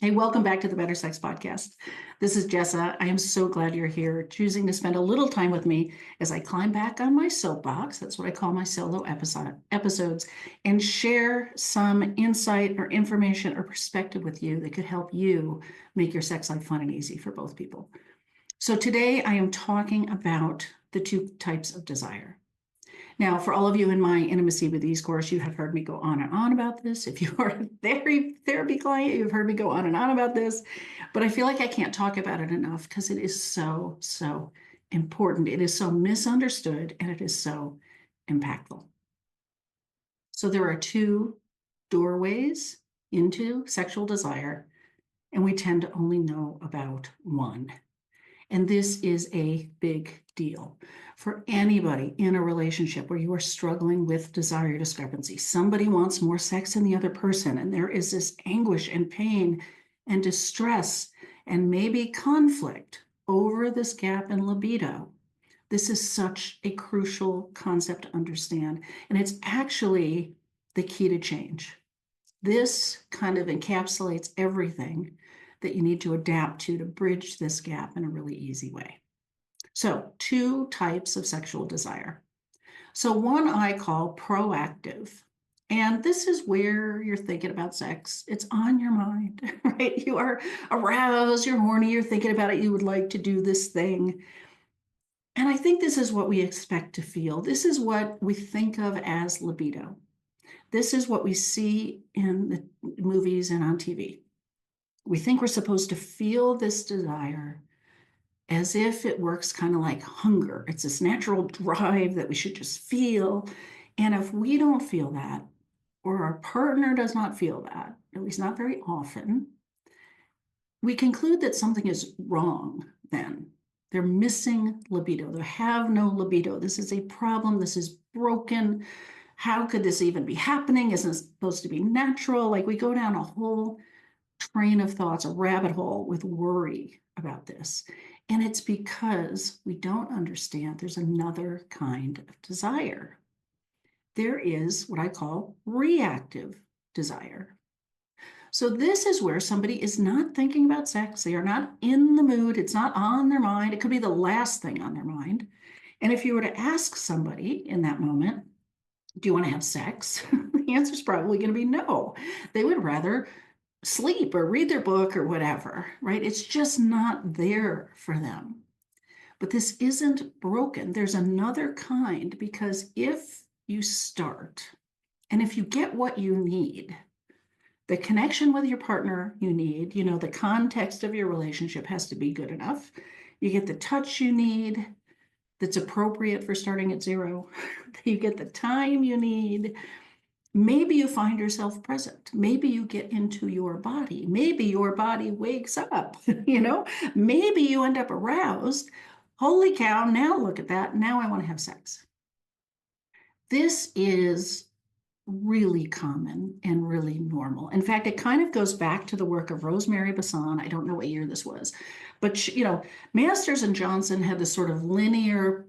Hey, welcome back to the Better Sex Podcast. This is Jessa. I am so glad you're here, choosing to spend a little time with me as I climb back on my soapbox. That's what I call my solo episodes, and share some insight or information or perspective with you that could help you make your sex life fun and easy for both people. So today I am talking about the two types of desire. Now, for all of you in my Intimacy with Ease course, you have heard me go on and on about this. If you are a therapy client, you've heard me go on and on about this. But I feel like I can't talk about it enough because it is so, so important. It is so misunderstood and it is so impactful. So there are two doorways into sexual desire, and we tend to only know about one. And this is a big deal for anybody in a relationship where you are struggling with desire discrepancy. Somebody wants more sex than the other person, and there is this anguish and pain and distress and maybe conflict over this gap in libido. This is such a crucial concept to understand, and it's actually the key to change. This kind of encapsulates everything that you need to adapt to bridge this gap in a really easy way. So, two types of sexual desire. So, one I call proactive. And this is where you're thinking about sex. It's on your mind, right? You are aroused, you're horny, you're thinking about it, you would like to do this thing. And I think this is what we expect to feel. This is what we think of as libido. This is what we see in the movies and on TV. We think we're supposed to feel this desire as if it works kind of like hunger. It's this natural drive that we should just feel. And if we don't feel that, or our partner does not feel that, at least not very often, we conclude that something is wrong then. They're missing libido. They have no libido. This is a problem. This is broken. How could this even be happening? Isn't it supposed to be natural? Like we go down a whole train of thoughts, a rabbit hole with worry about this. And it's because we don't understand there's another kind of desire. There is what I call reactive desire. So this is where somebody is not thinking about sex. They are not in the mood. It's not on their mind. It could be the last thing on their mind. And if you were to ask somebody in that moment, do you want to have sex? The answer is probably going to be no. They would rather sleep or read their book or whatever, right? It's just not there for them. But this isn't broken. There's another kind, because if you start and if you get what you need, the connection with your partner you need, the context of your relationship has to be good enough. You get the touch you need that's appropriate for starting at zero. You get the time you need. Maybe you find yourself present. Maybe you get into your body. Maybe your body wakes up, Maybe you end up aroused. Holy cow, now look at that. Now I want to have sex. This is really common and really normal. In fact, it kind of goes back to the work of Rosemary Basson. I don't know what year this was, but Masters and Johnson had this sort of linear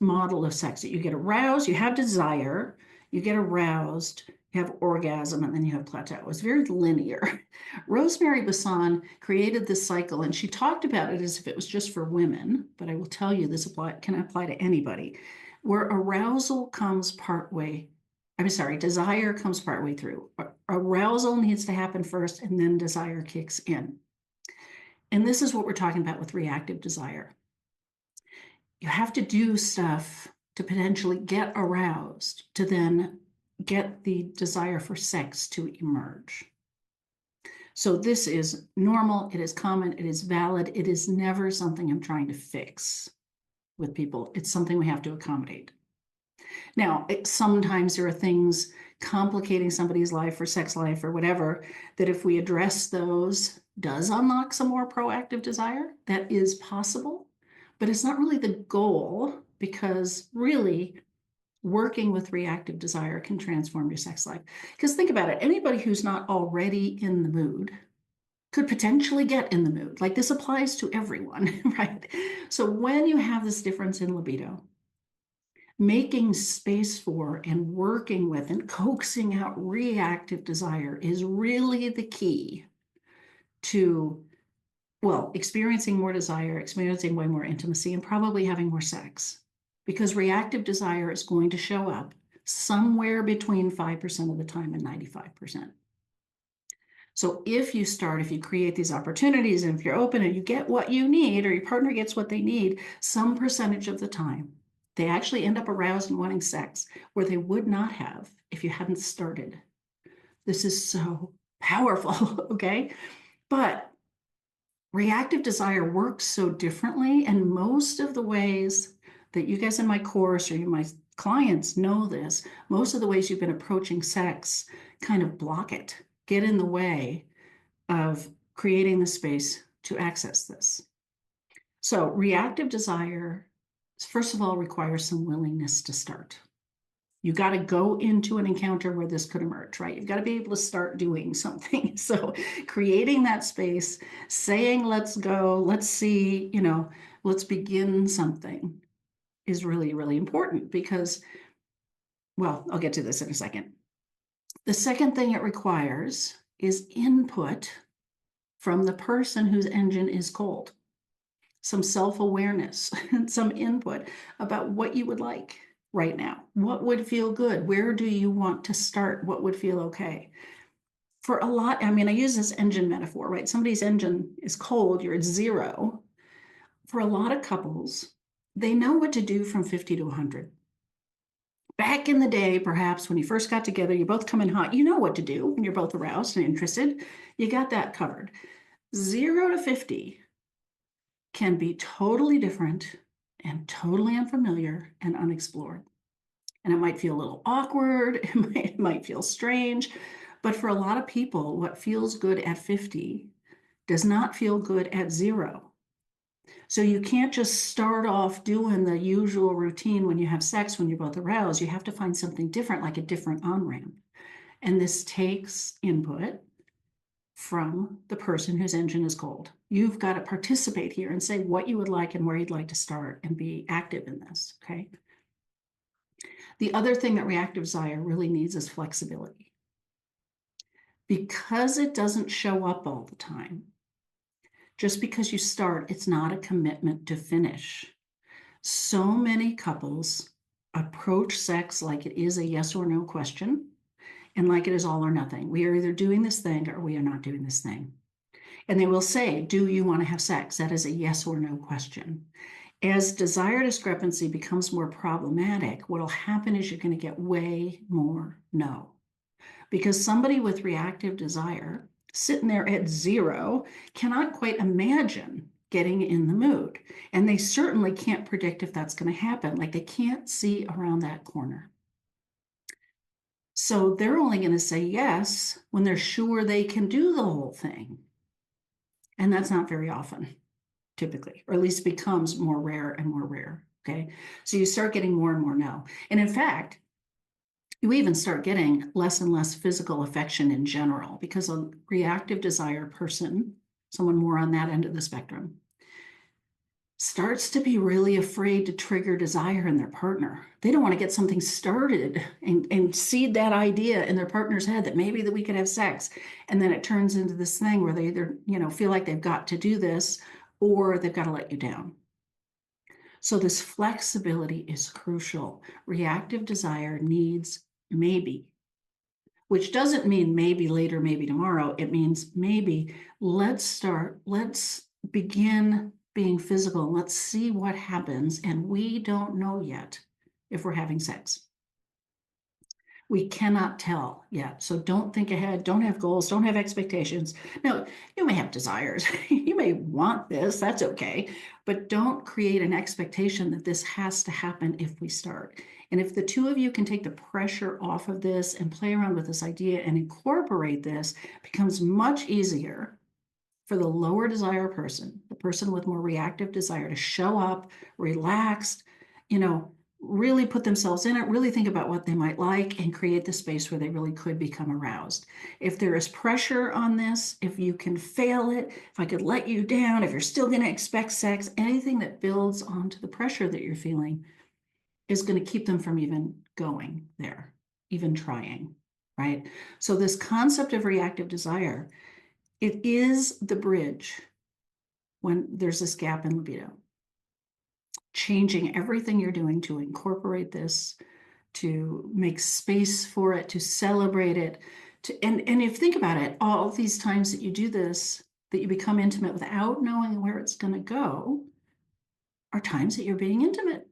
model of sex that you get aroused, you have desire, you get aroused, you have orgasm, and then you have plateau. It was very linear. Rosemary Basson created this cycle, and she talked about it as if it was just for women, but I will tell you this can apply to anybody, where arousal comes partway. Desire comes partway through. Arousal needs to happen first, and then desire kicks in. And this is what we're talking about with reactive desire. You have to do stuff to potentially get aroused to then get the desire for sex to emerge. So this is normal, it is common, it is valid, it is never something I'm trying to fix with people. It's something we have to accommodate. Now, sometimes there are things complicating somebody's life or sex life or whatever, that if we address those, does unlock some more proactive desire. That is possible, but it's not really the goal, because really working with reactive desire can transform your sex life. Because think about it, anybody who's not already in the mood could potentially get in the mood. Like this applies to everyone, right? So when you have this difference in libido, making space for and working with and coaxing out reactive desire is really the key to, well, experiencing more desire, experiencing way more intimacy, and probably having more sex. Because reactive desire is going to show up somewhere between 5% of the time and 95%. So if you create these opportunities, and if you're open and you get what you need, or your partner gets what they need, some percentage of the time, they actually end up aroused and wanting sex where they would not have if you hadn't started. This is so powerful, okay? But reactive desire works so differently, and most of the ways that you guys in my course or my clients know this, most of the ways you've been approaching sex kind of block it, get in the way of creating the space to access this. So reactive desire, first of all, requires some willingness to start. You got to go into an encounter where this could emerge, right? You've got to be able to start doing something. So creating that space, saying, let's go, let's see, let's begin something is really, really important because, well, I'll get to this in a second. The second thing it requires is input from the person whose engine is cold, some self-awareness, and some input about what you would like right now. What would feel good? Where do you want to start? What would feel okay? For a lot, I use this engine metaphor, right? Somebody's engine is cold, you're at 0. For a lot of couples, they know what to do from 50 to 100. Back in the day, perhaps when you first got together, you both come in hot, you know what to do when you're both aroused and interested. You got that covered. 0 to 50 can be totally different and totally unfamiliar and unexplored. And it might feel a little awkward, it might feel strange, but for a lot of people, what feels good at 50 does not feel good at 0. So you can't just start off doing the usual routine when you have sex, when you're both aroused. You have to find something different, like a different on-ramp. And this takes input from the person whose engine is cold. You've got to participate here and say what you would like and where you'd like to start and be active in this, okay? The other thing that reactive desire really needs is flexibility. Because it doesn't show up all the time, just because you start, it's not a commitment to finish. So many couples approach sex like it is a yes or no question and like it is all or nothing. We are either doing this thing or we are not doing this thing. And they will say, do you want to have sex? That is a yes or no question. As desire discrepancy becomes more problematic, what will happen is you're going to get way more no. Because somebody with reactive desire sitting there at 0 cannot quite imagine getting in the mood. And they certainly can't predict if that's going to happen. Like they can't see around that corner. So they're only going to say yes when they're sure they can do the whole thing. And that's not very often, typically, or at least becomes more rare and more rare. Okay. So you start getting more and more no. And in fact, you even start getting less and less physical affection in general because a reactive desire person, someone more on that end of the spectrum, starts to be really afraid to trigger desire in their partner. They don't want to get something started and seed that idea in their partner's head that maybe that we could have sex. And then it turns into this thing where they either, feel like they've got to do this or they've got to let you down. So this flexibility is crucial. Reactive desire needs maybe, which doesn't mean maybe later, maybe tomorrow. It means maybe let's begin being physical. Let's see what happens. And we don't know yet if we're having sex. We cannot tell yet. So don't think ahead, don't have goals, don't have expectations. Now, you may have desires. You may want this, that's okay. But don't create an expectation that this has to happen if we start. And if the two of you can take the pressure off of this and play around with this idea and incorporate this, it becomes much easier for the lower desire person, the person with more reactive desire, to show up relaxed, really put themselves in it, really think about what they might like and create the space where they really could become aroused. If there is pressure on this, if you can fail it, if I could let you down, if you're still going to expect sex, anything that builds onto the pressure that you're feeling is going to keep them from even going there, even trying, right? So this concept of reactive desire It is the bridge when there's this gap in libido. Changing everything you're doing to incorporate this, to make space for it, to celebrate it, and if you think about it, all these times that you do this, that you become intimate without knowing where it's going to go, are times that you're being intimate.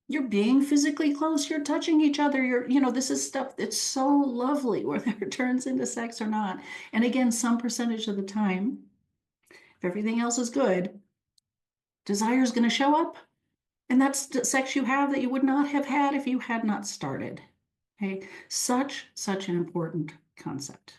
You're being physically close, you're touching each other, this is stuff that's so lovely, whether it turns into sex or not. And again, some percentage of the time, if everything else is good, desire is going to show up. And that's the sex you have that you would not have had if you had not started. Okay, such an important concept.